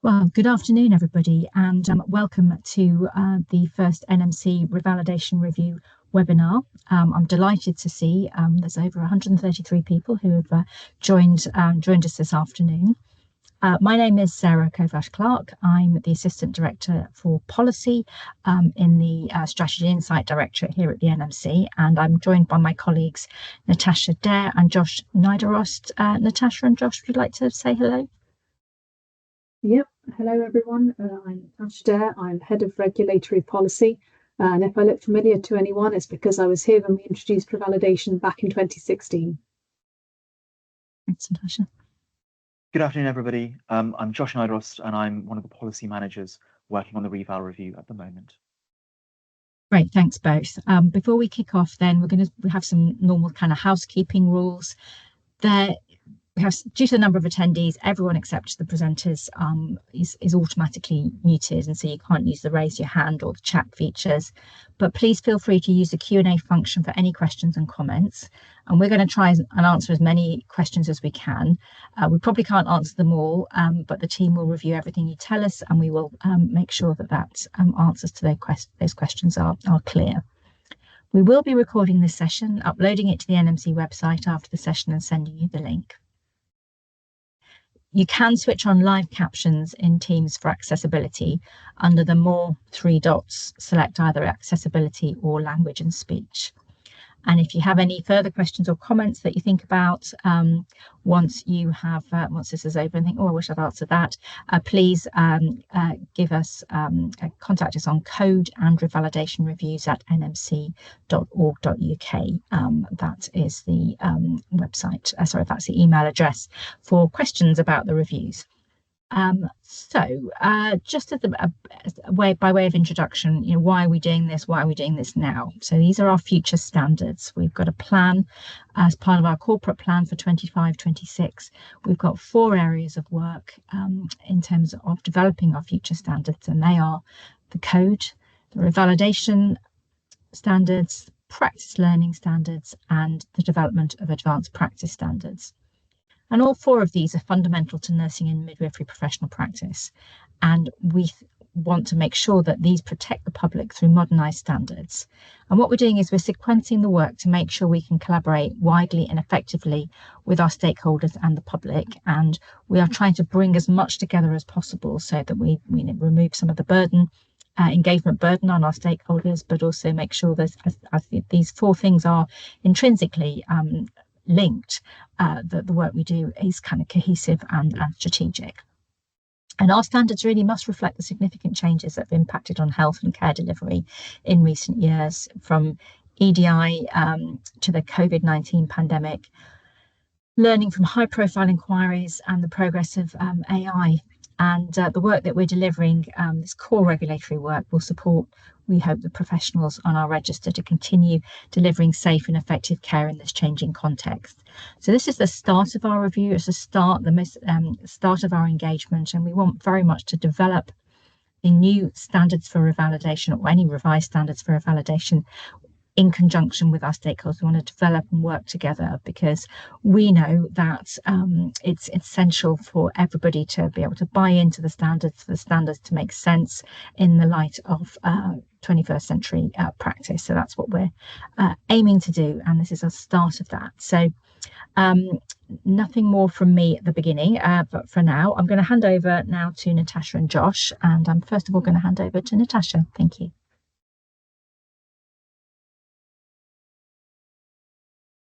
Well, good afternoon, everybody, and welcome to the first NMC Revalidation Review webinar. I'm delighted to see there's over 133 people who have joined us this afternoon. My name is Sarah Kovash-Clark. I'm the Assistant Director for Policy in the Strategy Insight Directorate here at the NMC, and I'm joined by my colleagues Natasha Dare and Josh Niederost. Natasha and Josh, would you like to say hello? Yep. Hello, everyone. I'm Natasha Dare. I'm Head of Regulatory Policy. And if I look familiar to anyone, it's because I was here when we introduced revalidation back in 2016. Thanks, Natasha. Good afternoon, everybody. I'm Josh Niederost, and I'm one of the policy managers working on the reval review at the moment. Great, thanks both. Before we kick off, then we have some normal kind of housekeeping rules. Due to the number of attendees, everyone except the presenters is automatically muted, and so you can't use the raise your hand or the chat features. But please feel free to use the Q&A function for any questions and comments. And we're going to try and answer as many questions as we can. We probably can't answer them all, but the team will review everything you tell us, and we will make sure that answers to those questions are clear. We will be recording this session, uploading it to the NMC website after the session and sending you the link. You can switch on live captions in Teams for accessibility. Under the More 3 dots, select either accessibility or language and speech. And if you have any further questions or comments that you think about once this is over and think, oh, I wish I'd answered that, please contact us on code and revalidationreviews@nmc.org.uk. That is the website, that's the email address for questions about the reviews. Just as by way of introduction, why are we doing this? Why are we doing this now? So these are our future standards. We've got a plan as part of our corporate plan for 25-26. We've got 4 areas of work in terms of developing our future standards, and they are the code, the revalidation standards, practice learning standards, and the development of advanced practice standards. And all 4 of these are fundamental to nursing and midwifery professional practice. And we want to make sure that these protect the public through modernised standards. And what we're doing is we're sequencing the work to make sure we can collaborate widely and effectively with our stakeholders and the public. And we are trying to bring as much together as possible so that we remove some of the burden, engagement burden on our stakeholders, but also make sure that as these 4 things are intrinsically linked, that the work we do is kind of cohesive and strategic. And our standards really must reflect the significant changes that have impacted on health and care delivery in recent years, from EDI to the COVID-19 pandemic, learning from high-profile inquiries and the progress of AI. And the work that we're delivering, this core regulatory work, will support, we hope, the professionals on our register to continue delivering safe and effective care in this changing context. So this is the start of our review. It's the start of our engagement, and we want very much to develop the new standards for revalidation, or any revised standards for revalidation, in conjunction with our stakeholders. We want to develop and work together, because we know that it's essential for everybody to be able to buy into the standards, for the standards to make sense in the light of 21st century practice. So that's what we're aiming to do, and this is a start of that. So nothing more from me at the beginning, but for now I'm going to hand over now to Natasha and Josh, and I'm first of all going to hand over to Natasha. Thank you.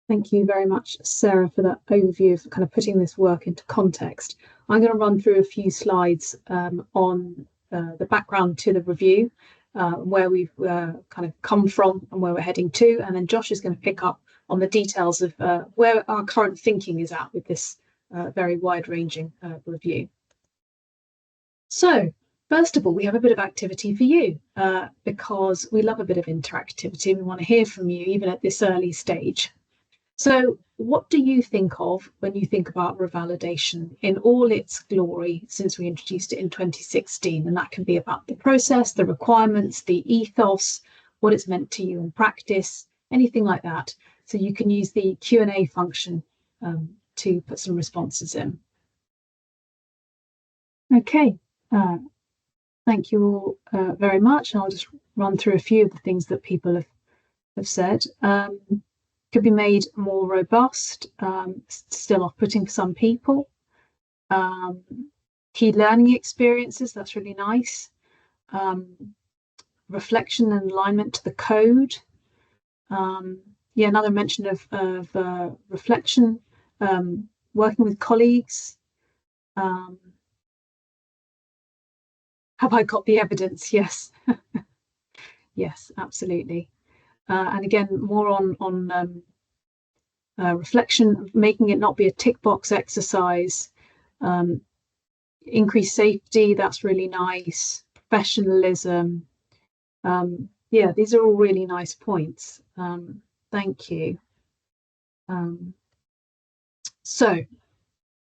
Thank you very much, Sarah, for that overview of kind of putting this work into context. I'm going to run through a few slides on the background to the review, where we've kind of come from and where we're heading to, and then Josh is going to pick up on the details of where our current thinking is at with this very wide-ranging review. So, first of all, we have a bit of activity for you, because we love a bit of interactivity. We want to hear from you, even at this early stage. So what do you think of when you think about revalidation in all its glory since we introduced it in 2016? And that can be about the process, the requirements, the ethos, what it's meant to you in practice, anything like that. So you can use the Q&A function to put some responses in. Okay, Thank you all very much. I'll just run through a few of the things that people have said. Could be made more robust, still off-putting for some people. Key learning experiences, that's really nice. Reflection and alignment to the code. Another mention of reflection, working with colleagues. Have I got the evidence? Yes. Yes, absolutely. And again, more on reflection, making it not be a tick box exercise. Increased safety, that's really nice. Professionalism. These are all really nice points. Thank you. So,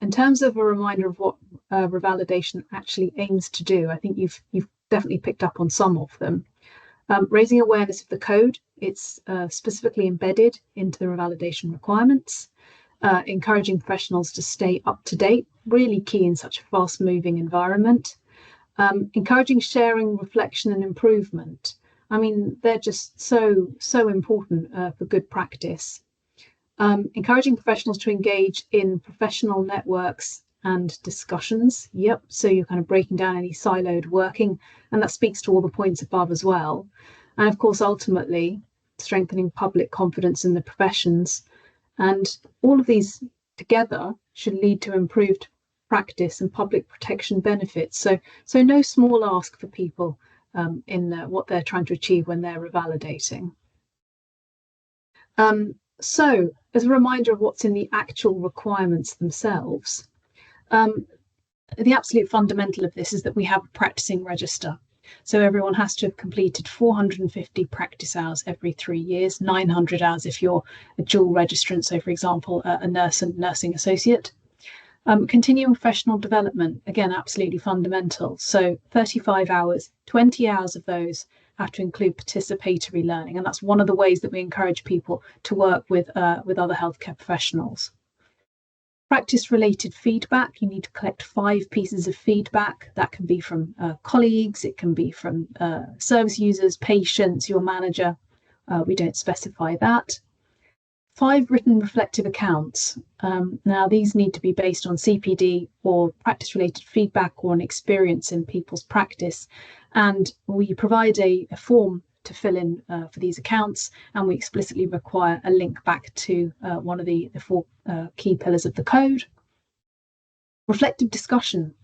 in terms of a reminder of what revalidation actually aims to do, I think you've definitely picked up on some of them. Raising awareness of the code, it's specifically embedded into the revalidation requirements. Encouraging professionals to stay up to date, really key in such a fast-moving environment. Encouraging sharing, reflection, and improvement. I mean, they're just so important for good practice. Encouraging professionals to engage in professional networks and discussions. Yep, so you're kind of breaking down any siloed working, and that speaks to all the points above as well. And of course, ultimately, strengthening public confidence in the professions. And all of these together should lead to improved practice and public protection benefits. So no small ask for people in what they're trying to achieve when they're revalidating. So as a reminder of what's in the actual requirements themselves, the absolute fundamental of this is that we have a practicing register. So everyone has to have completed 450 practice hours every 3 years, 900 hours if you're a dual registrant, so for example, a nurse and nursing associate. Continuing professional development, again, absolutely fundamental. So 35 hours, 20 hours of those have to include participatory learning. And that's one of the ways that we encourage people to work with other healthcare professionals. Practice-related feedback, you need to collect 5 pieces of feedback. That can be from colleagues, it can be from service users, patients, your manager. We don't specify that. 5 written reflective accounts. Now, these need to be based on CPD or practice-related feedback or an experience in people's practice. And we provide a form to fill in for these accounts, and we explicitly require a link back to one of the 4 key pillars of the code. Reflective discussion.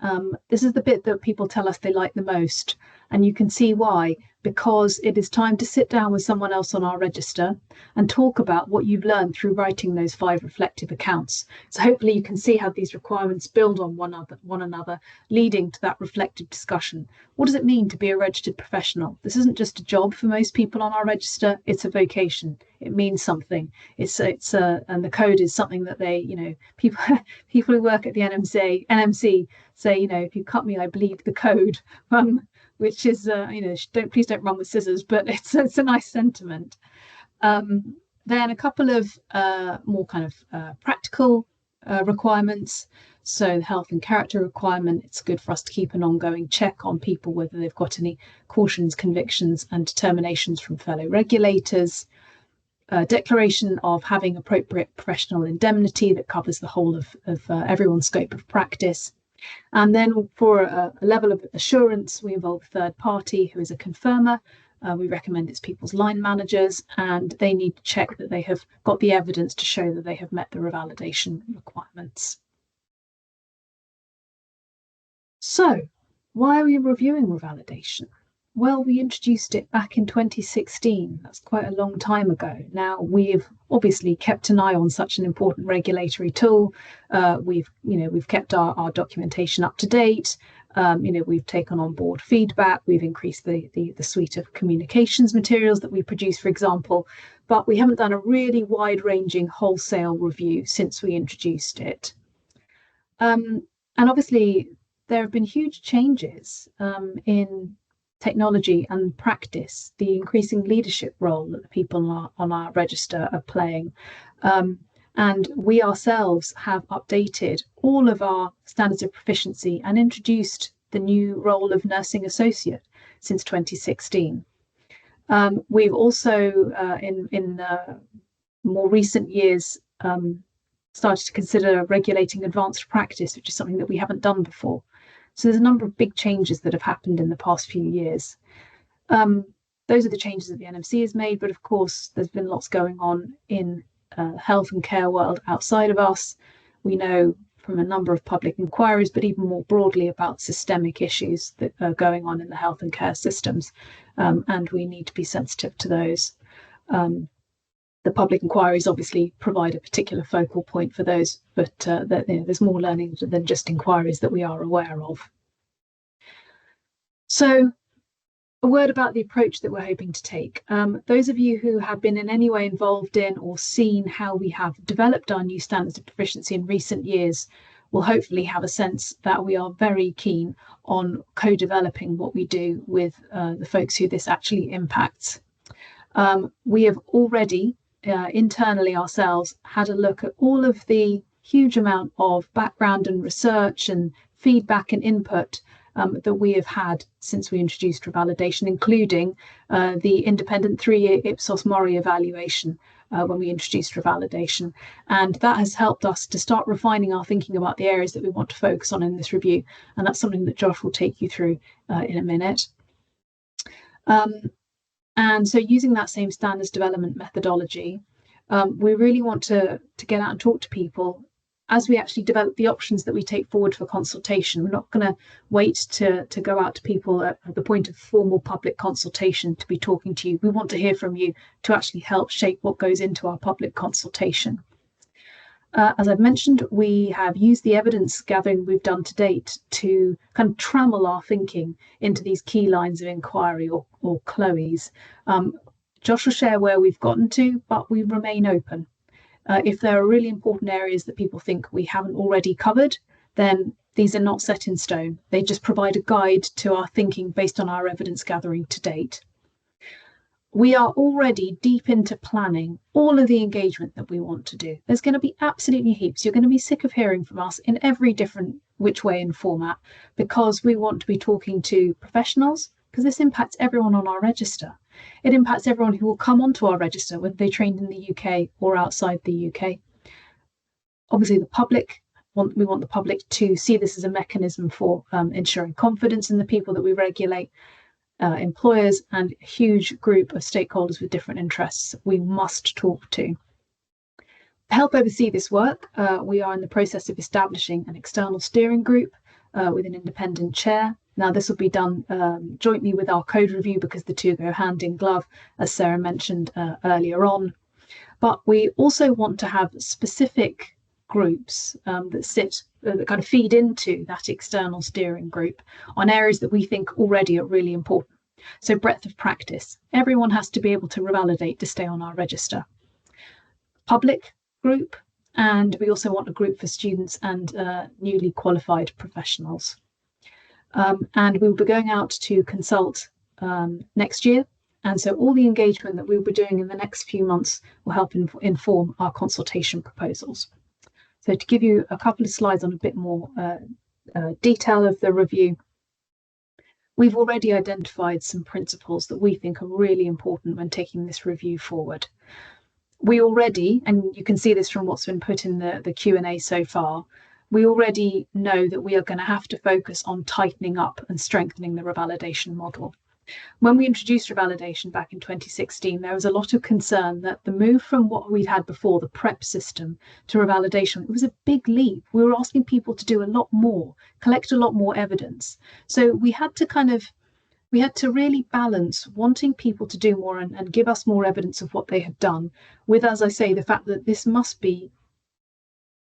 This is the bit that people tell us they like the most, and you can see why, because it is time to sit down with someone else on our register and talk about what you've learned through writing those 5 reflective accounts. So hopefully you can see how these requirements build on one another, leading to that reflective discussion. What does it mean to be a registered professional? This isn't just a job for most people on our register, it's a vocation. It means something. And the code is something that they, people who work at the NMC say, if you cut me, I bleed the code. Which is, please don't run with scissors, but it's a nice sentiment. Then a couple of more kind of practical requirements. So the health and character requirement, it's good for us to keep an ongoing check on people, whether they've got any cautions, convictions and determinations from fellow regulators. Declaration of having appropriate professional indemnity that covers the whole of everyone's scope of practice. And then for a level of assurance, we involve a third party who is a confirmer. We recommend it's people's line managers, and they need to check that they have got the evidence to show that they have met the revalidation requirements. So why are we reviewing revalidation? Well, we introduced it back in 2016. That's quite a long time ago. Now, we've obviously kept an eye on such an important regulatory tool. We've kept our documentation up to date. We've taken on board feedback. We've increased the suite of communications materials that we produce, for example, but we haven't done a really wide-ranging wholesale review since we introduced it. And obviously, there have been huge changes in technology and practice, the increasing leadership role that the people on our register are playing. And we ourselves have updated all of our standards of proficiency and introduced the new role of nursing associate since 2016. We've also, in more recent years, started to consider regulating advanced practice, which is something that we haven't done before. So there's a number of big changes that have happened in the past few years. Those are the changes that the NMC has made, but of course there's been lots going on in health and care world outside of us. We know from a number of public inquiries, but even more broadly about systemic issues that are going on in the health and care systems, and we need to be sensitive to those. The public inquiries obviously provide a particular focal point for those, but there's more learning than just inquiries that we are aware of. So a word about the approach that we're hoping to take. Those of you who have been in any way involved in or seen how we have developed our new standards of proficiency in recent years will hopefully have a sense that we are very keen on co-developing what we do with the folks who this actually impacts. We have already internally ourselves had a look at all of the huge amount of background and research and feedback and input that we have had since we introduced revalidation, including the independent 3-year Ipsos Mori evaluation when we introduced revalidation. And that has helped us to start refining our thinking about the areas that we want to focus on in this review. And that's something that Josh will take you through in a minute. And so using that same standards development methodology, we really want to get out and talk to people as we actually develop the options that we take forward for consultation. We're not going to wait to go out to people at the point of formal public consultation to be talking to you. We want to hear from you to actually help shape what goes into our public consultation. As I've mentioned, we have used the evidence gathering we've done to date to kind of trammel our thinking into these key lines of inquiry or KLOEs. Josh will share where we've gotten to, but we remain open. If there are really important areas that people think we haven't already covered, then these are not set in stone. They just provide a guide to our thinking based on our evidence gathering to date. We are already deep into planning all of the engagement that we want to do. There's going to be absolutely heaps. You're going to be sick of hearing from us in every different which way and format, because we want to be talking to professionals, because this impacts everyone on our register. It impacts everyone who will come onto our register, whether they trained in the UK or outside the UK. Obviously, the public, we want the public to see this as a mechanism for ensuring confidence in the people that we regulate. Employers and a huge group of stakeholders with different interests we must talk to. To help oversee this work, we are in the process of establishing an external steering group with an independent chair. Now, this will be done jointly with our code review, because the two go hand in glove, as Sarah mentioned earlier on. But we also want to have specific groups that kind of feed into that external steering group on areas that we think already are really important. So breadth of practice. Everyone has to be able to revalidate to stay on our register. Public group, and we also want a group for students and newly qualified professionals. And we will be going out to consult next year. And so all the engagement that we'll be doing in the next few months will help inform our consultation proposals. So to give you a couple of slides on a bit more detail of the review, we've already identified some principles that we think are really important when taking this review forward. We already, and you can see this from what's been put in the Q&A so far, we already know that we are going to have to focus on tightening up and strengthening the revalidation model. When we introduced revalidation back in 2016, there was a lot of concern that the move from what we'd had before, the PrEP system, to revalidation, it was a big leap. We were asking people to do a lot more, collect a lot more evidence. So we had to really balance wanting people to do more and give us more evidence of what they had done with, as I say, the fact that this must be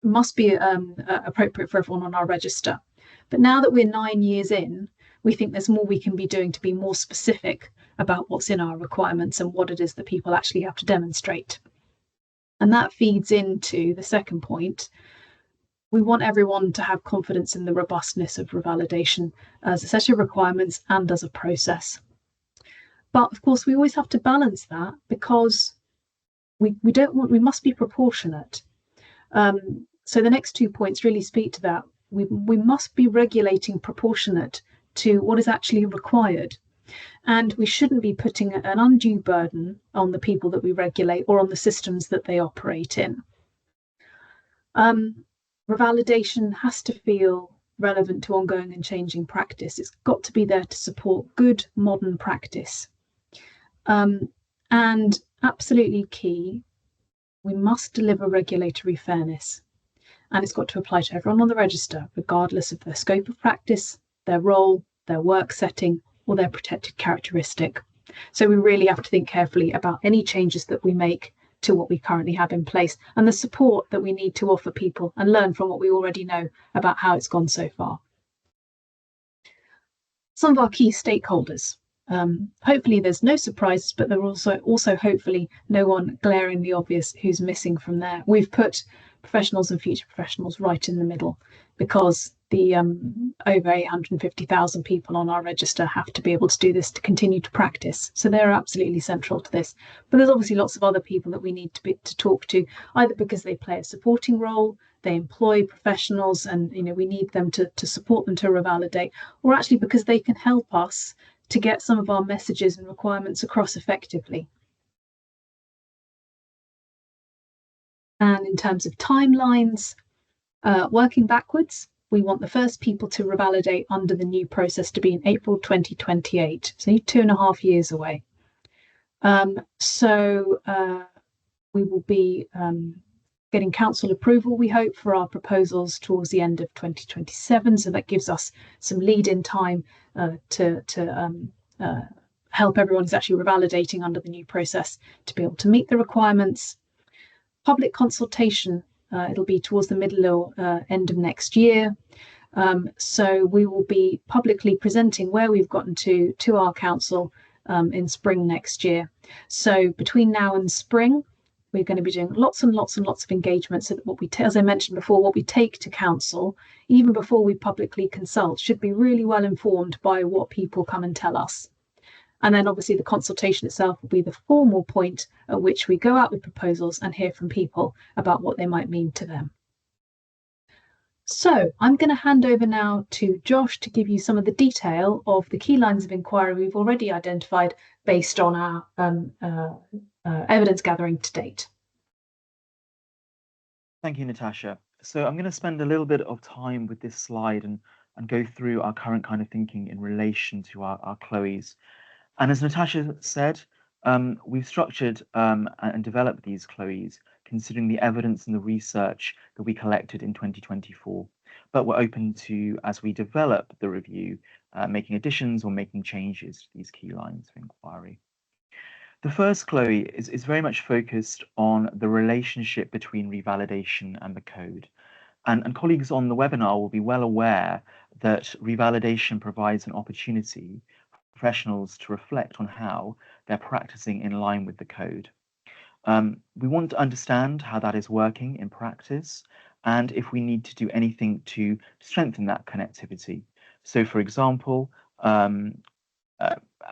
appropriate for everyone on our register. But now that we're 9 years in, we think there's more we can be doing to be more specific about what's in our requirements and what it is that people actually have to demonstrate. And that feeds into the second point. We want everyone to have confidence in the robustness of revalidation as a set of requirements and as a process. But of course, we always have to balance that, because we must be proportionate. So the next 2 points really speak to that. We must be regulating proportionate to what is actually required. And we shouldn't be putting an undue burden on the people that we regulate or on the systems that they operate in. Revalidation has to feel relevant to ongoing and changing practice. It's got to be there to support good modern practice. And absolutely key, we must deliver regulatory fairness. And it's got to apply to everyone on the register, regardless of their scope of practice, their role, their work setting, or their protected characteristic. So we really have to think carefully about any changes that we make to what we currently have in place and the support that we need to offer people and learn from what we already know about how it's gone so far. Some of our key stakeholders. Hopefully there's no surprises, but there are also hopefully no one glaringly obvious who's missing from there. We've put professionals and future professionals right in the middle because the over 850,000 people on our register have to be able to do this to continue to practice. So they're absolutely central to this. But there's obviously lots of other people that we need to talk to, either because they play a supporting role, they employ professionals and we need them to support them to revalidate, or actually because they can help us to get some of our messages and requirements across effectively. And in terms of timelines, working backwards, we want the first people to revalidate under the new process to be in April 2028, so 2.5 years away. We will be getting council approval, we hope, for our proposals towards the end of 2027. So that gives us some lead-in time to help everyone who's actually revalidating under the new process to be able to meet the requirements. Public consultation, it'll be towards the middle or end of next year. So we will be publicly presenting where we've gotten to our council in spring next year. So between now and spring, we're going to be doing lots and lots and lots of engagement so that what we, as I mentioned before, what we take to council, even before we publicly consult, should be really well informed by what people come and tell us. And then obviously the consultation itself will be the formal point at which we go out with proposals and hear from people about what they might mean to them. So I'm going to hand over now to Josh to give you some of the detail of the key lines of inquiry we've already identified based on our evidence gathering to date. Thank you, Natasha. So I'm going to spend a little bit of time with this slide and go through our current kind of thinking in relation to our KLOEs. And as Natasha said, we've structured and developed these KLOEs considering the evidence and the research that we collected in 2024. But we're open to, as we develop the review, making additions or making changes to these key lines of inquiry. The first KLOE is very much focused on the relationship between revalidation and the code. And colleagues on the webinar will be well aware that revalidation provides an opportunity for professionals to reflect on how they're practicing in line with the code. We want to understand how that is working in practice and if we need to do anything to strengthen that connectivity. So, for example,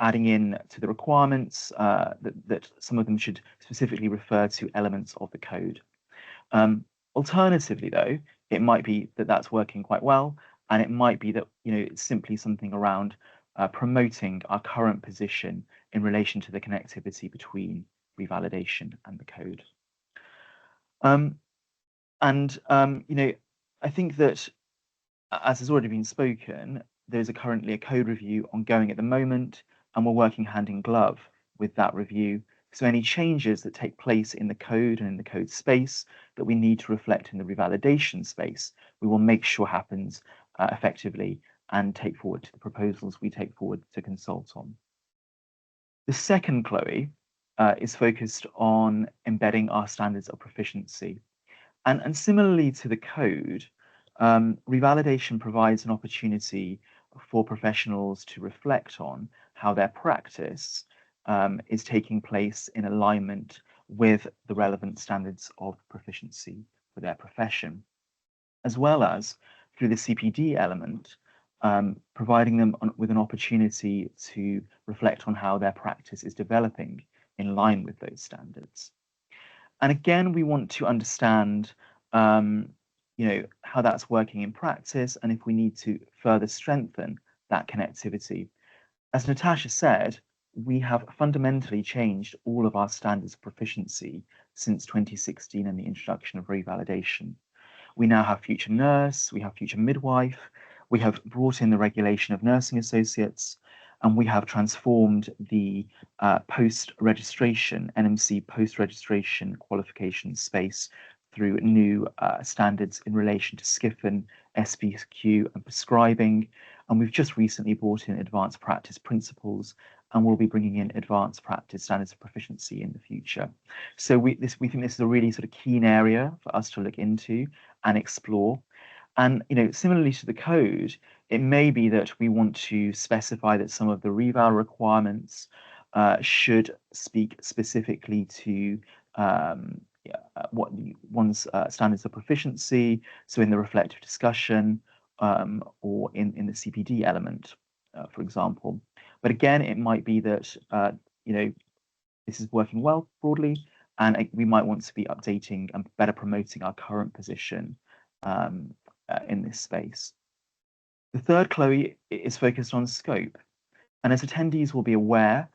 adding in to the requirements that some of them should specifically refer to elements of the code. Alternatively, though, it might be that that's working quite well, and it might be that it's simply something around promoting our current position in relation to the connectivity between revalidation and the code. I think that, as has already been spoken, there's currently a code review ongoing at the moment, and we're working hand in glove with that review. So any changes that take place in the code and in the code space that we need to reflect in the revalidation space, we will make sure happens effectively and take forward to the proposals we take forward to consult on. The second KLOE is focused on embedding our standards of proficiency. And similarly to the code, revalidation provides an opportunity for professionals to reflect on how their practice is taking place in alignment with the relevant standards of proficiency for their profession, as well as through the CPD element, providing them with an opportunity to reflect on how their practice is developing in line with those standards. And again, we want to understand how that's working in practice and if we need to further strengthen that connectivity. As Natasha said, we have fundamentally changed all of our standards of proficiency since 2016 and the introduction of revalidation. We now have future nurse, we have future midwife, we have brought in the regulation of nursing associates, and we have transformed the post-registration, NMC post-registration qualification space through new standards in relation to SCIFN, SPQ, and prescribing. And we've just recently brought in advanced practice principles, and we'll be bringing in advanced practice standards of proficiency in the future. So we think this is a really sort of keen area for us to look into and explore. And similarly to the code, it may be that we want to specify that some of the reval requirements should speak specifically to what one's standards of proficiency, so in the reflective discussion or in the CPD element, for example. But again, it might be that this is working well broadly, and we might want to be updating and better promoting our current position in this space. The third KLOE is focused on scope, and as attendees will be aware,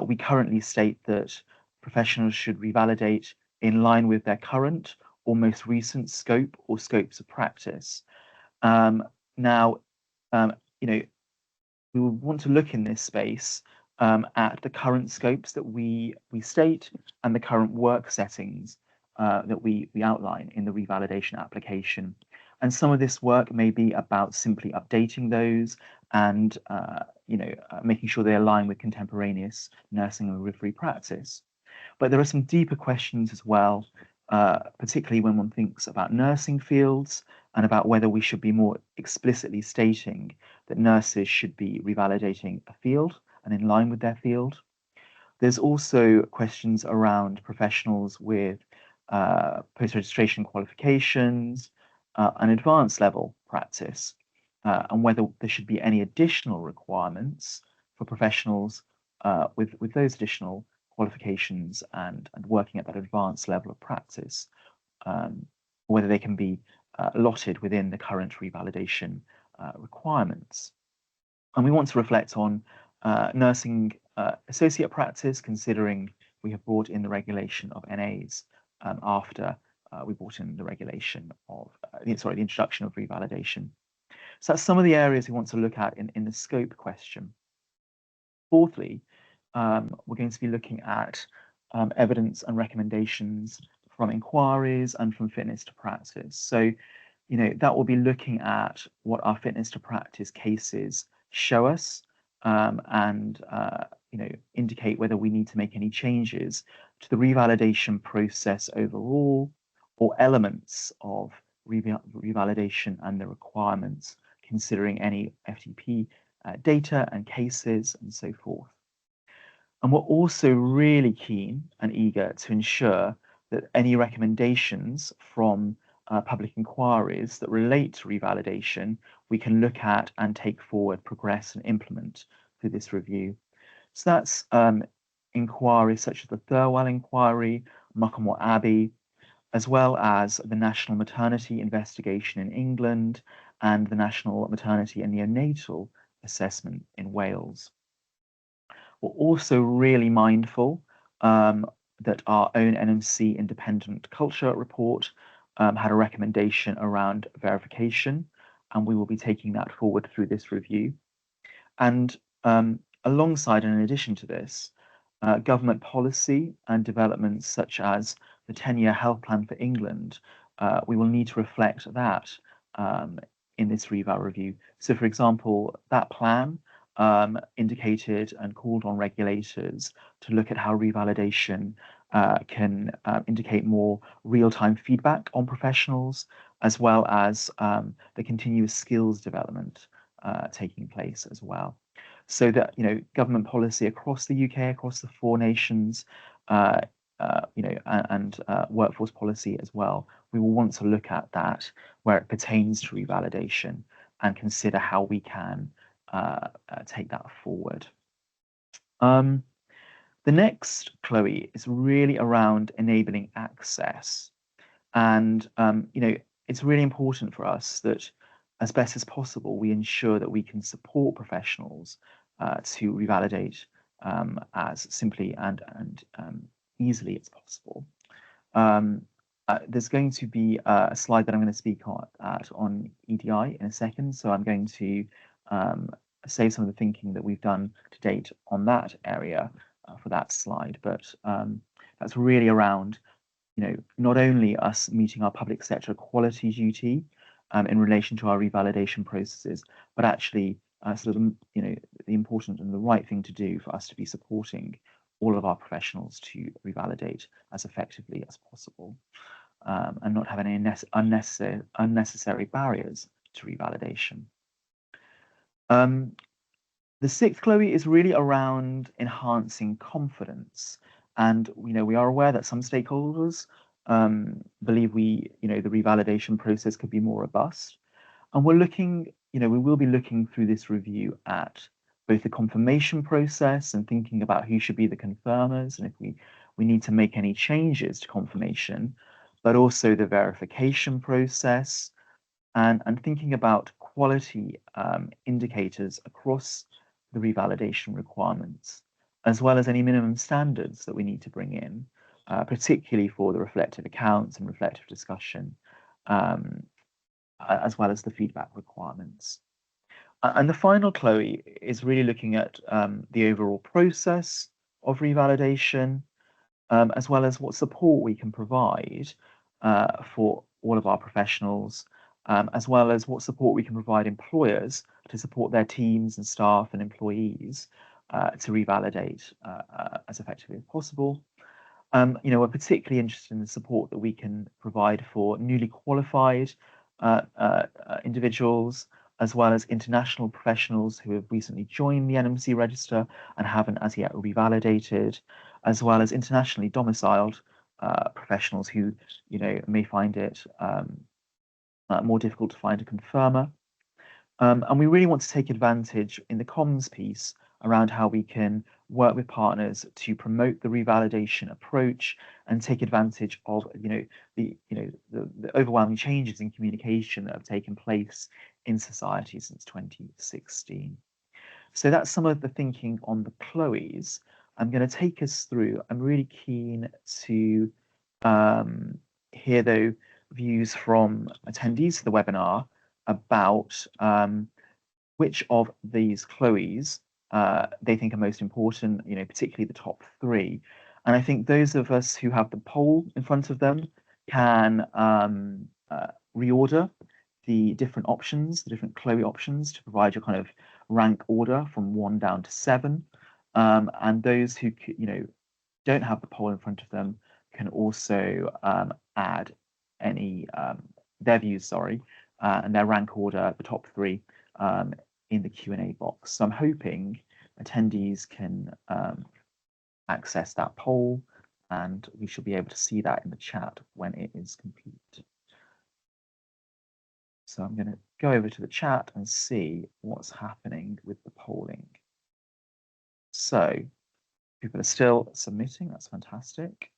we currently state that professionals should revalidate in line with their current or most recent scope or scopes of practice. Now, we will want to look in this space at the current scopes that we state and the current work settings that we outline in the revalidation application. And some of this work may be about simply updating those and making sure they align with contemporaneous nursing and midwifery practice. But there are some deeper questions as well, particularly when one thinks about nursing fields and about whether we should be more explicitly stating that nurses should be revalidating a field and in line with their field. There's also questions around professionals with post-registration qualifications and advanced level practice, and whether there should be any additional requirements for professionals with those additional qualifications and working at that advanced level of practice, whether they can be allotted within the current revalidation requirements. And we want to reflect on nursing associate practice, considering we have brought in the regulation of NAs after we brought in the regulation of, the introduction of revalidation. So that's some of the areas we want to look at in the scope question. Fourthly, we're going to be looking at evidence and recommendations from inquiries and from fitness to practice. So, that will be looking at what our fitness to practice cases show us and, indicate whether we need to make any changes to the revalidation process overall or elements of revalidation and the requirements, considering any FTP data and cases and so forth. And we're also really keen and eager to ensure that any recommendations from public inquiries that relate to revalidation, we can look at and take forward, progress and implement through this review. So that's inquiries such as the Thirlwell inquiry, Muckamore Abbey, as well as the National Maternity Investigation in England and the National Maternity and Neonatal Assessment in Wales. We're also really mindful that our own NMC independent culture report had a recommendation around verification, and we will be taking that forward through this review. And alongside and in addition to this, government policy and developments such as the 10-year health plan for England, we will need to reflect that in this reval review. So for example, that plan indicated and called on regulators to look at how revalidation can indicate more real-time feedback on professionals, as well as the continuous skills development taking place as well. So that government policy across the UK, across the 4 nations, and workforce policy as well, we will want to look at that where it pertains to revalidation and consider how we can take that forward. The next KLOE is really around enabling access, and it's really important for us that as best as possible, we ensure that we can support professionals to revalidate as simply and easily as possible. There's going to be a slide that I'm going to speak on EDI in a second, so I'm going to save some of the thinking that we've done to date on that area for that slide, but that's really around, not only us meeting our public sector quality duty in relation to our revalidation processes, but actually the important and the right thing to do for us to be supporting all of our professionals to revalidate as effectively as possible, and not have any unnecessary barriers to revalidation. The sixth KLOE is really around enhancing confidence. And we are aware that some stakeholders believe the revalidation process could be more robust. And we're looking, we will be looking through this review at both the confirmation process and thinking about who should be the confirmers and if we need to make any changes to confirmation, but also the verification process and thinking about quality indicators across the revalidation requirements, as well as any minimum standards that we need to bring in, particularly for the reflective accounts and reflective discussion, as well as the feedback requirements. And the final KLOE is really looking at the overall process of revalidation, as well as what support we can provide for all of our professionals, as well as what support we can provide employers to support their teams and staff and employees to revalidate as effectively as possible. We're particularly interested in the support that we can provide for newly qualified individuals, as well as international professionals who have recently joined the NMC register and haven't as yet revalidated, as well as internationally domiciled professionals who, may find it more difficult to find a confirmer. And we really want to take advantage in the comms piece around how we can work with partners to promote the revalidation approach and take advantage of the overwhelming changes in communication that have taken place in society since 2016. So that's some of the thinking on the KLOEs. I'm going to take us through. I'm really keen to hear though views from attendees to the webinar about which of these KLOEs they think are most important, particularly the top three. And I think those of us who have the poll in front of them can reorder the different options, the different KLOE options, to provide your kind of rank order from 1 down to 7. And those who don't have the poll in front of them can also add any their views, and their rank order, the top three, in the Q&A box. So I'm hoping attendees can access that poll, and we should be able to see that in the chat when it is complete. So I'm going to go over to the chat and see what's happening with the polling. So people are still submitting. That's fantastic.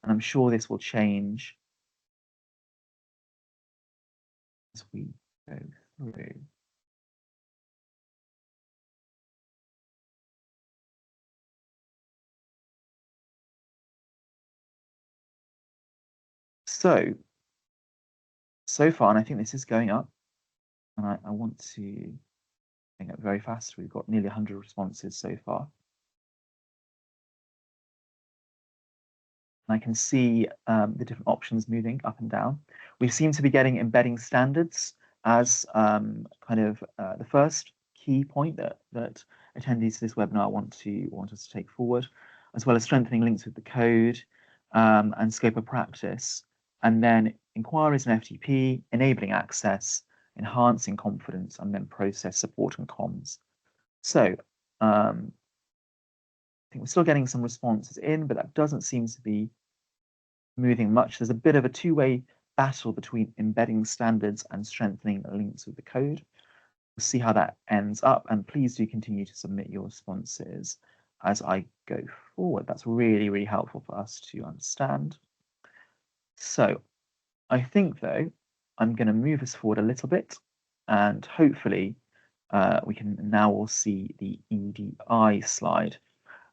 And I'm sure this will change as we go through. So far, and I think this is going up, and I want to bring it very fast. We've got nearly 100 responses so far. And I can see the different options moving up and down. We seem to be getting embedding standards as kind of the first key point that attendees to this webinar want us to take forward, as well as strengthening links with the code and scope of practice, and then inquiries and FTP, enabling access, enhancing confidence, and then process support and comms. So I think we're still getting some responses in, but that doesn't seem to be moving much. There's a bit of a two-way battle between embedding standards and strengthening links with the code. We'll see how that ends up, and please do continue to submit your responses as I go forward. That's really, really helpful for us to understand. So I think, though, I'm going to move us forward a little bit And hopefully we can now all see the EDI slide.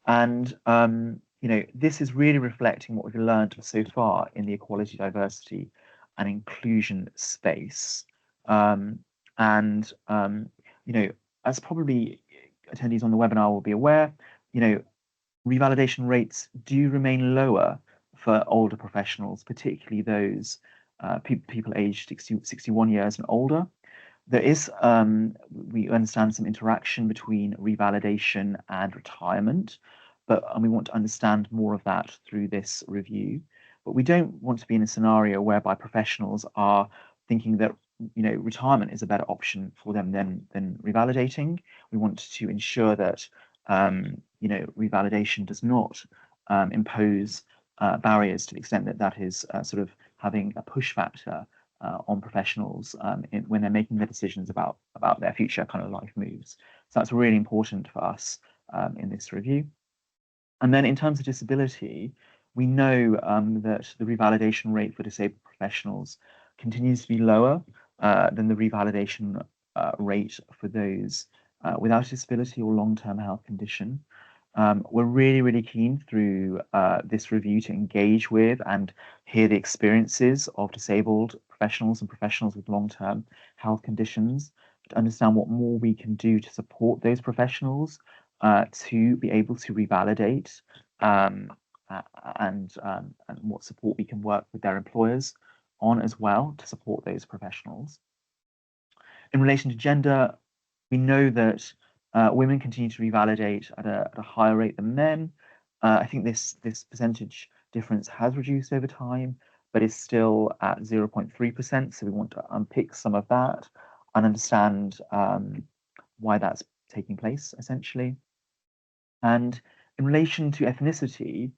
And this is really reflecting what we've learned so far in the equality, diversity, and inclusion space. As probably attendees on the webinar will be aware, revalidation rates do remain lower for older professionals, particularly those people aged 61 years and older. There is, we understand, some interaction between revalidation and retirement, and we want to understand more of that through this review. But we don't want to be in a scenario whereby professionals are thinking that retirement is a better option for them than revalidating. We want to ensure that revalidation does not impose barriers to the extent that that is sort of having a push factor on professionals when they're making their decisions about their future kind of life moves. So that's really important for us in this review. And then in terms of disability, we know that the revalidation rate for disabled professionals continues to be lower than the revalidation rate for those without a disability or long-term health condition. We're really, really keen through this review to engage with and hear the experiences of disabled professionals and professionals with long-term health conditions, to understand what more we can do to support those professionals to be able to revalidate, and what support we can work with their employers on as well to support those professionals. In relation to gender, we know that women continue to revalidate at a higher rate than men. I think this percentage difference has reduced over time, but is still at 0.3%. So we want to unpick some of that and understand why that's taking place, essentially. And in relation to ethnicity,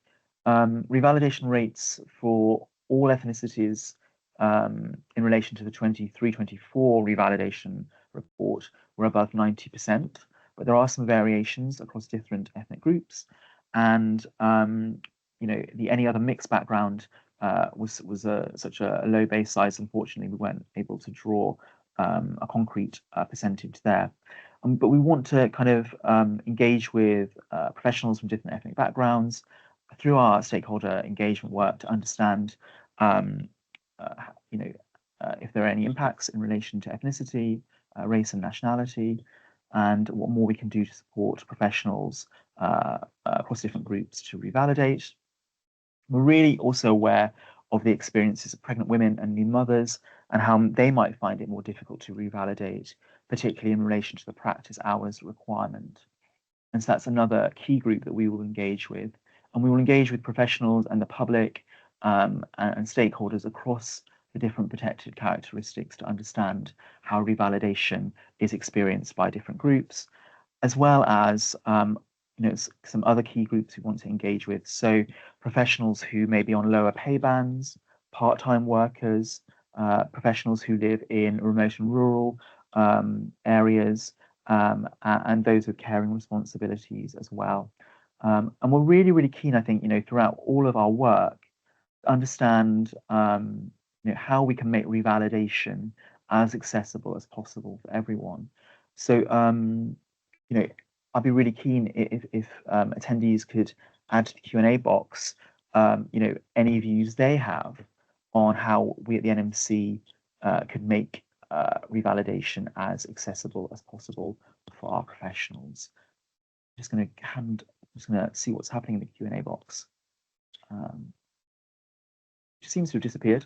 revalidation rates for all ethnicities in relation to the 23-24 revalidation report were above 90%, but there are some variations across different ethnic groups. And any other mixed background was such a low base size. Unfortunately, we weren't able to draw a concrete percentage there. But we want to kind of engage with professionals from different ethnic backgrounds through our stakeholder engagement work to understand if there are any impacts in relation to ethnicity, race and nationality, and what more we can do to support professionals across different groups to revalidate. We're really also aware of the experiences of pregnant women and new mothers and how they might find it more difficult to revalidate, particularly in relation to the practice hours requirement. And so that's another key group that we will engage with. And we will engage with professionals and the public and stakeholders across the different protected characteristics to understand how revalidation is experienced by different groups, as well as some other key groups we want to engage with. So professionals who may be on lower pay bands, part-time workers, professionals who live in remote and rural areas, and those with caring responsibilities as well. And we're really, really keen, I think, throughout all of our work, to understand how we can make revalidation as accessible as possible for everyone. So I'd be really keen if attendees could add to the Q&A box any views they have on how we at the NMC could make revalidation as accessible as possible for our professionals. I'm just going to see what's happening in the Q&A box. It seems to have disappeared,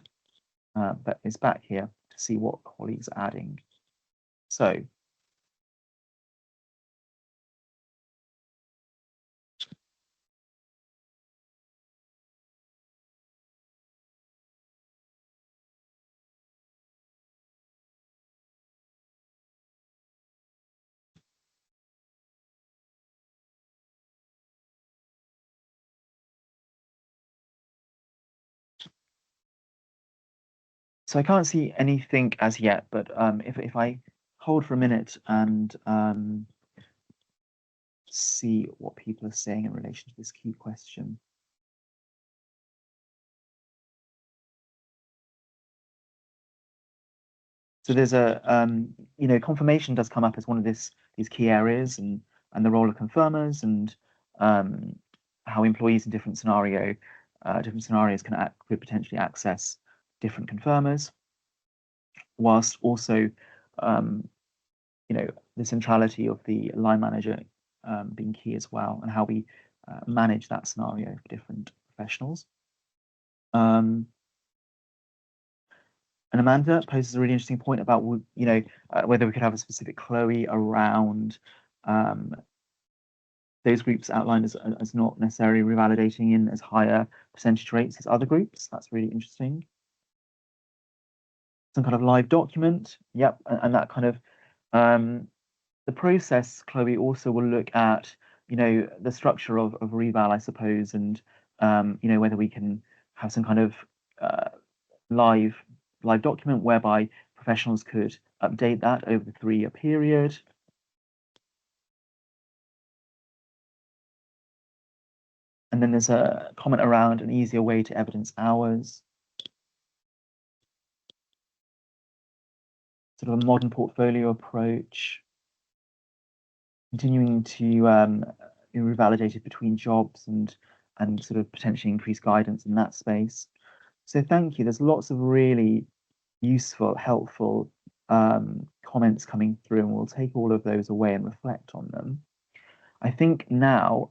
but it's back here to see what colleagues are adding. So I can't see anything as yet, but if I hold for a minute and see what people are saying in relation to this key question. So there's a, confirmation does come up as one of these key areas, and the role of confirmers, and how employees in different scenarios could potentially access different confirmers, whilst also, the centrality of the line manager being key as well, and how we manage that scenario for different professionals. And Amanda poses a really interesting point about, whether we could have a specific KLOE around those groups outlined as not necessarily revalidating in as higher percentage rates as other groups. That's really interesting. Some kind of live document, yep, and that kind of the process. KLOE also will look at the structure of reval, I suppose, and whether we can have some kind of live document whereby professionals could update that over the 3-year period. And then there's a comment around an easier way to evidence hours. Sort of a modern portfolio approach. Continuing to be revalidated between jobs and sort of potentially increase guidance in that space. So thank you. There's lots of really useful, helpful comments coming through, and we'll take all of those away and reflect on them. I think now,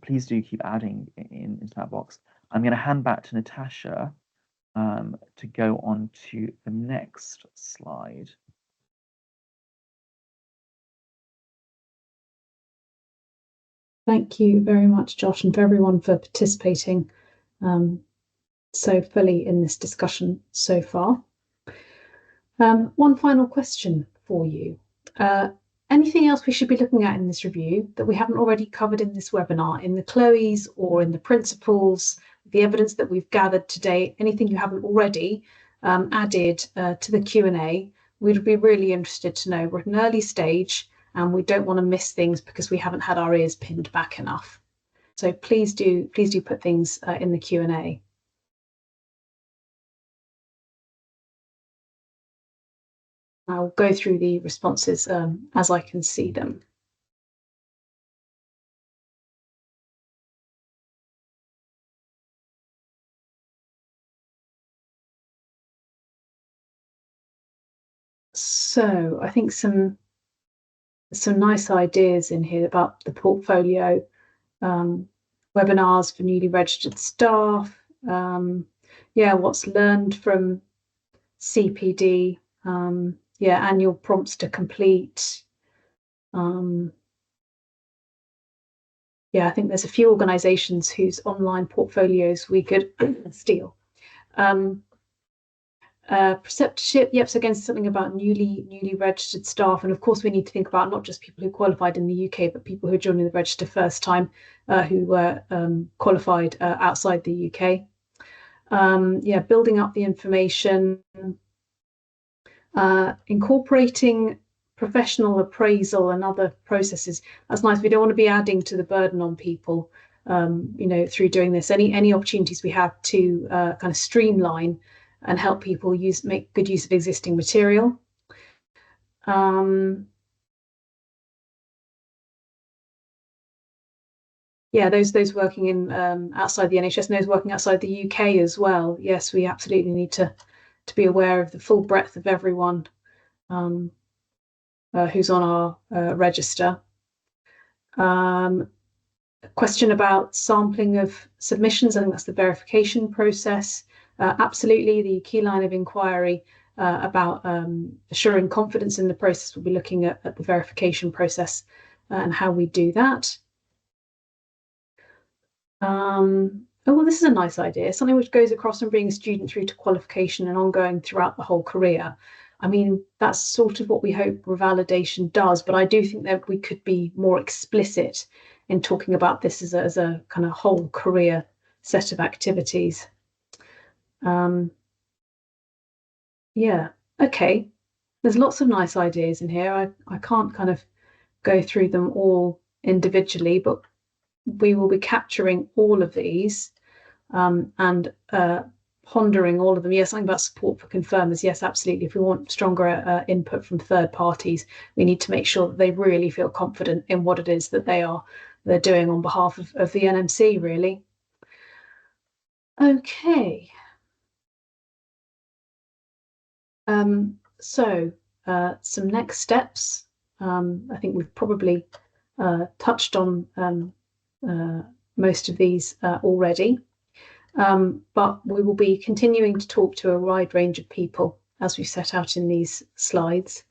please do keep adding into that box. I'm going to hand back to Natasha to go on to the next slide. Thank you very much, Josh, and for everyone for participating so fully in this discussion so far. One final question for you. Anything else we should be looking at in this review that we haven't already covered in this webinar, in the KLOEs or in the principles, the evidence that we've gathered today? Anything you haven't already added to the Q&A? We'd be really interested to know. We're at an early stage and we don't want to miss things because we haven't had our ears pinned back enough. So please do put things in the Q&A. I'll go through the responses as I can see them. So I think some nice ideas in here about the portfolio, webinars for newly registered staff, what's learned from CPD, annual prompts to complete. I think there's a few organisations whose online portfolios we could steal. Preceptorship, yep, so again, something about newly registered staff, and of course we need to think about not just people who qualified in the UK, but people who are joining the register first time, who were qualified outside the UK. Building up the information, incorporating professional appraisal and other processes. That's nice. We don't want to be adding to the burden on people, through doing this. Any opportunities we have to kind of streamline and help people make good use of existing material. Those working in outside the NHS and those working outside the UK as well. Yes, we absolutely need to be aware of the full breadth of everyone who's on our register. A question about sampling of submissions. I think that's the verification process. Absolutely, the key line of inquiry about assuring confidence in the process. We'll be looking at the verification process and how we do that. This is a nice idea, something which goes across from being a student through to qualification and ongoing throughout the whole career. I mean, that's sort of what we hope revalidation does, but I do think that we could be more explicit in talking about this as a kind of whole career set of activities. Okay. There's lots of nice ideas in here. I can't kind of go through them all individually, but we will be capturing all of these and pondering all of them. Yes, something about support for confirmers. Yes, absolutely. If we want stronger input from third parties, we need to make sure that they really feel confident in what it is that they're doing on behalf of the NMC, really. Okay. So some next steps. I think we've probably touched on most of these already, but we will be continuing to talk to a wide range of people as we set out in these slides.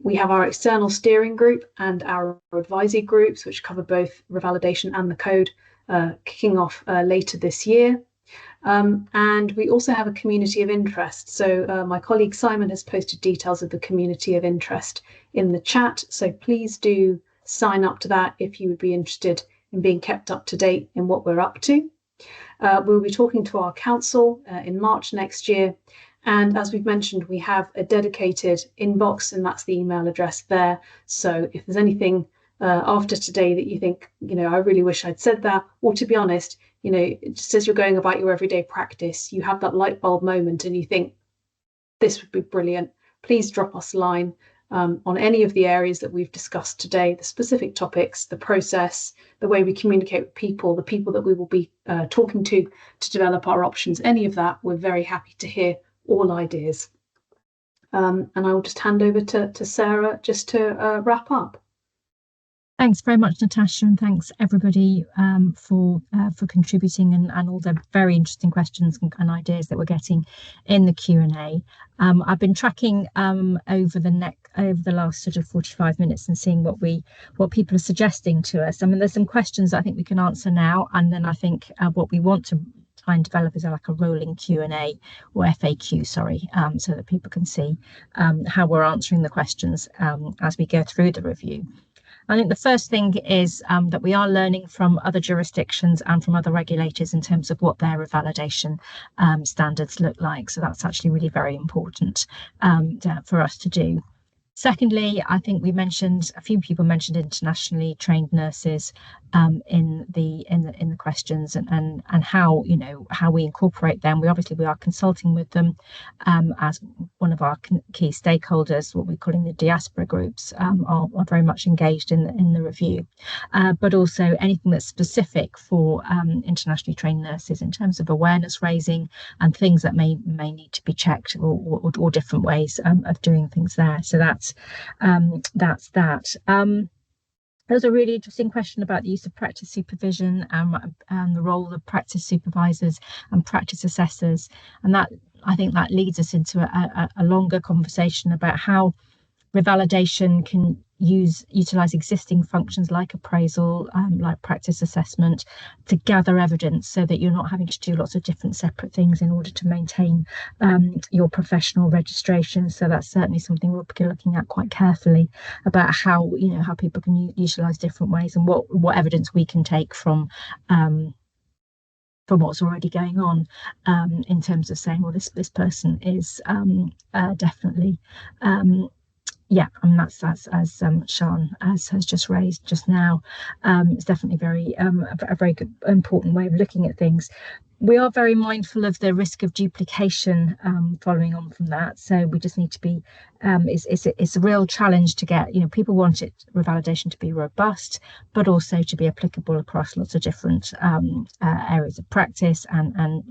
We have our external steering group and our advisory groups, which cover both revalidation and the code, kicking off later this year. And we also have a community of interest. So my colleague Simon has posted details of the community of interest in the chat. So please do sign up to that if you would be interested in being kept up to date in what we're up to. We'll be talking to our council in March next year. And as we've mentioned, we have a dedicated inbox, and that's the email address there. So if there's anything after today that you think, I really wish I'd said that, or to be honest, just as you're going about your everyday practice, you have that light bulb moment and you think this would be brilliant, please drop us a line on any of the areas that we've discussed today, the specific topics, the process, the way we communicate with people, the people that we will be talking to develop our options, any of that. We're very happy to hear all ideas. And I will just hand over to Sarah just to wrap up. Thanks very much, Natasha, and thanks everybody for contributing and all the very interesting questions and ideas that we're getting in the Q&A. I've been tracking over the last sort of 45 minutes and seeing what people are suggesting to us. I mean, there's some questions I think we can answer now, and then I think what we want to try and develop is like a rolling Q&A or FAQ, sorry, so that people can see how we're answering the questions as we go through the review. I think the first thing is that we are learning from other jurisdictions and from other regulators in terms of what their revalidation standards look like. So that's actually really very important for us to do. Secondly, I think a few people mentioned internationally trained nurses in the questions and how we incorporate them. We are consulting with them as one of our key stakeholders. What we're calling the diaspora groups are very much engaged in the review, but also anything that's specific for internationally trained nurses in terms of awareness raising and things that may need to be checked or different ways of doing things there. So that's that. There's a really interesting question about the use of practice supervision and the role of practice supervisors and practice assessors, and that I think that leads us into a longer conversation about how revalidation can utilize existing functions like appraisal, like practice assessment, to gather evidence so that you're not having to do lots of different separate things in order to maintain your professional registration. So that's certainly something we'll be looking at quite carefully about how people can utilize different ways and what evidence we can take from what's already going on in terms of saying, well, this person is definitely and that's as Sian has just raised just now. It's definitely a very good, important way of looking at things. We are very mindful of the risk of duplication following on from that. So we just need to be, it's a real challenge to get, people want revalidation to be robust, but also to be applicable across lots of different areas of practice. And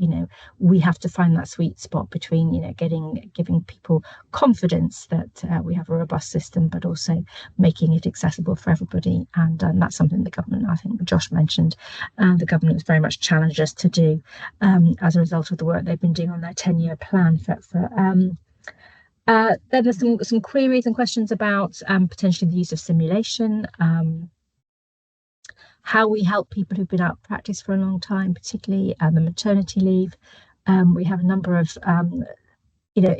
we have to find that sweet spot between, giving people confidence that we have a robust system, but also making it accessible for everybody. And that's something the government, I think Josh mentioned, the government has very much challenged us to do. As a result of the work they've been doing on their 10-year plan then there's some queries and questions about potentially the use of simulation, how we help people who've been out of practice for a long time, particularly the maternity leave. We have a number of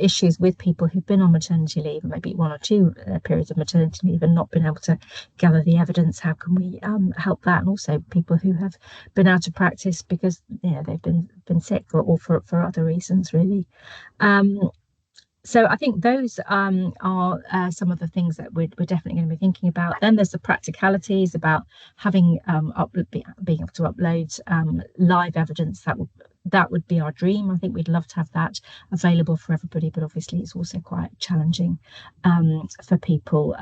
issues with people who've been on maternity leave, maybe one or two periods of maternity leave, and not been able to gather the evidence. How can we help that? And also people who have been out of practice because they've been sick or for other reasons, really. So I think those are some of the things that we're definitely going to be thinking about. Then there's the practicalities about having being able to upload live evidence that will that would be our dream. I think we'd love to have that available for everybody, but obviously it's also quite challenging for people,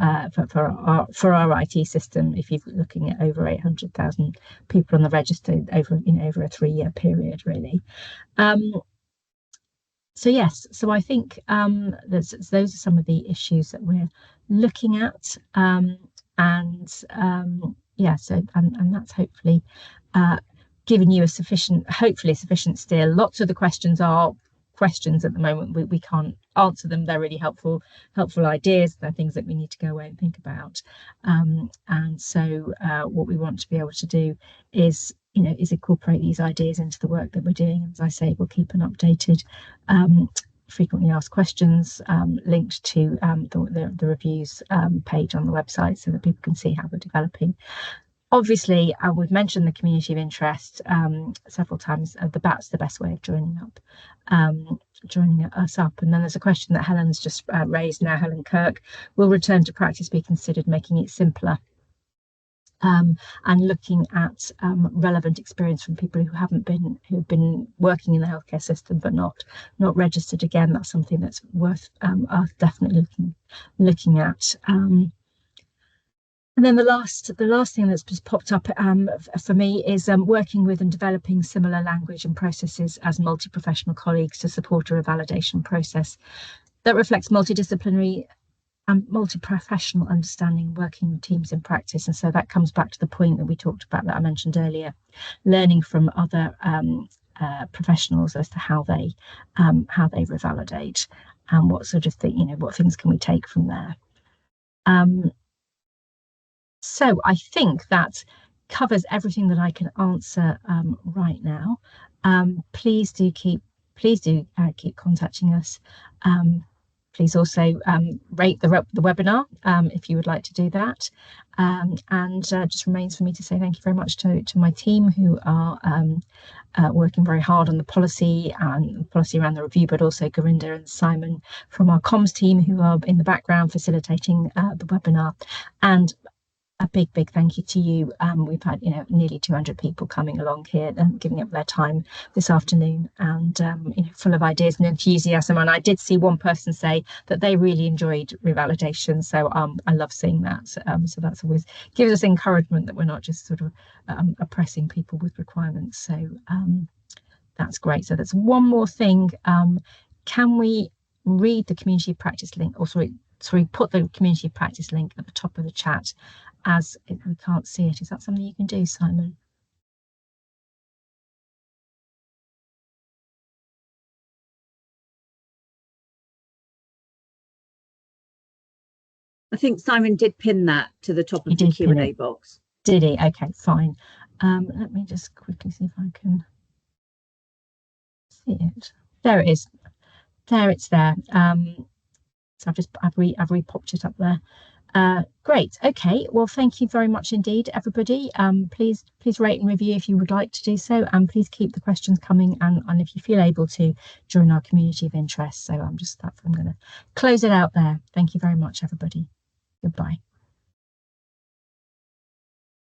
for our IT system. If you're looking at over 800,000 people on the register over a 3-year period, really. So yes, so I think those are some of the issues that we're looking at, yeah, so and that's hopefully giving you hopefully a sufficient steer. Lots of the questions are questions at the moment. We can't answer them. They're really helpful ideas. They're things that we need to go away and think about. And so what we want to be able to do is incorporate these ideas into the work that we're doing. And as I say, we'll keep an updated frequently asked questions linked to the reviews page on the website, so that people can see how we're developing. Obviously, we've mentioned the community of interest several times. That's the best way of joining us up. And then there's a question that Helen's just raised now. Helen Kirk: will return to practice be considered making it simpler? And looking at relevant experience from people who've been working in the healthcare system but not registered. Again, that's something that's worth us definitely looking at. And then the last thing that's just popped up for me is working with and developing similar language and processes as multi-professional colleagues to support a revalidation process that reflects multidisciplinary and multi-professional understanding, working teams in practice. And so that comes back to the point that we talked about, that I mentioned earlier, learning from other professionals as to how they revalidate, and what sort of thing, what things can we take from there. So I think that covers everything that I can answer right now. Please do keep contacting us. Please also rate the webinar if you would like to do that. And just remains for me to say thank you very much to my team, who are working very hard on the policy around the review, but also Gurinder and Simon from our comms team, who are in the background facilitating the webinar. And a big thank you to you. We've had nearly 200 people coming along here and giving up their time this afternoon, and full of ideas and enthusiasm. And I did see one person say that they really enjoyed revalidation, so I love seeing that. So that's always gives us encouragement that we're not just sort of oppressing people with requirements. So that's great. So that's one more thing. Can we read the community practice link, or sorry, put the community practice link at the top of the chat, as we can't see it? Is that something you can do, Simon? I think Simon did pin that to the top of the Q&A box. Did he? Okay, fine. Let me just quickly see if I can see it. There it is. There, it's there. So I've re-popped it up there. Great. Okay. Well, thank you very much indeed, everybody. Please rate and review if you would like to do so, and please keep the questions coming. And if you feel able to, join our community of interest. So I'm going to close it out there. Thank you very much, everybody. Goodbye.